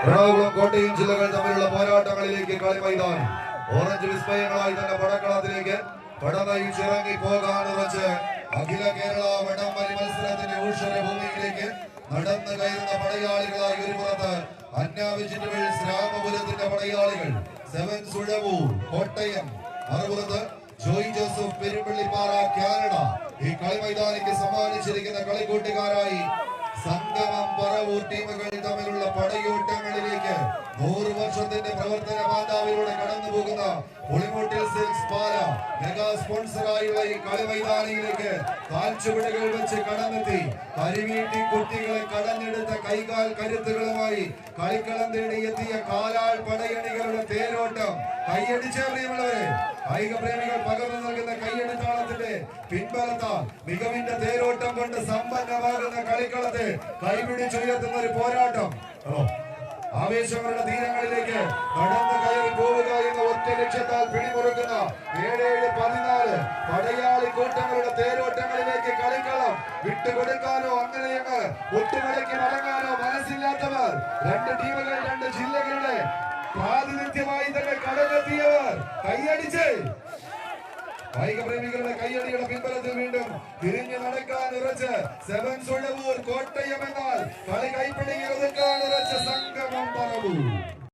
എറണാകുളം കോട്ടയം ജില്ലകൾ തമ്മിലുള്ള പോരാട്ടങ്ങളിലേക്ക് കളി മൈതാനം ഓറഞ്ച് വിസ്മയങ്ങളായി തന്നെ പടക്കളത്തിലേക്ക് പടനയിച്ചിറങ്ങി പോകാനുറച്ച് അഖില കേരള വടംവലി മത്സരത്തിന്റെ ഊഷര ഭൂമിയിലേക്ക് നടന്നു കയറുന്ന പടയാളികളായി ഒരു പുറത്ത് അന്നാവിജിറ്റുവൽസ് രാമപുരത്തിന്റെ പടയാളികൾ സെവൻസ് ഉഴവൂർ കോട്ടയം, മറുപുറത്ത് ജോയ് ജോസഫ് പെരുമ്പള്ളിപ്പാറ കാനഡ. ഈ കളി മൈതാനിക്ക് സമ്മാനിച്ചിരിക്കുന്ന കളിക്കൂട്ടുകാരായി സംഗമം പറവൂർ ടീമുകൾ തമ്മിലുള്ള പടയോട്ടങ്ങളിലേക്ക് 100 വർഷത്തിന്റെ പ്രവർത്തന പാതാവിലൂടെ കടന്നു പോകുന്ന പുളിമൂട്ടിൽ സിൽക്സ് പാല മെഗാ സ്പോൺസറായുള്ള ഈ കളി മൈതാനിയിലേക്ക് കാൽച്ചുവടുകൾ വെച്ച് കടന്നെത്തി കരിവീട്ടി കുട്ടികളെ കടഞ്ഞെടുത്ത കൈകാൽ കരുത്തുകളുമായി കളിക്കളം തേടി എത്തിയ കാലാൾ പടയണികളുടെ തേരോട്ടം. കൈയടിച്ച പ്രിയമുള്ളവരെ, കായിക പ്രേമികൾ പകർന്നു നൽകുന്ന കൈയടിത്താളത്തിന്റെ പിൻബലത്താൽ മികവിന്റെ തേരോട്ടം കൊണ്ട് സമ്പന്നമാകുന്ന കളിക്കളത്തെ കൈപിടിച്ചുയർത്തുന്ന ഒരു പോരാട്ടം. ആവേശങ്ങളുടെ തീരങ്ങളിലേക്ക് കടന്നു കയറി പോവുക എന്ന ഒറ്റ ലക്ഷ്യത്താൽ പിടിമുറുക്കുന്ന 7-14 പടയാളി കൂട്ടങ്ങളുടെ തേരോട്ടങ്ങളിലേക്ക് കളിക്കളം വിട്ടുകൊടുക്കാനോ അങ്ങനെയങ്ങ് ഒട്ടുമടക്കി മടങ്ങാനോ മനസ്സില്ലാത്തവർ, 2 ടീമുകൾ 2 ജില്ലകളുടെ പ്രാതിനിധ്യമായി തന്നെ കടന്നെത്തിയവർ കൈയടിച്ച് കായിക പ്രേമികളുടെ കയ്യടിയുടെ പിൻബലത്തിൽ വീണ്ടും തിരിഞ്ഞു നടക്കാൻ ഉറച്ച് സെവൻസ് ഉഴവൂർ കോട്ടയം എന്നാൽ കളി കൈപ്പിടിയിൽ ഒതുക്കാൻ ഉറച്ച സംഗമം പറവൂർ.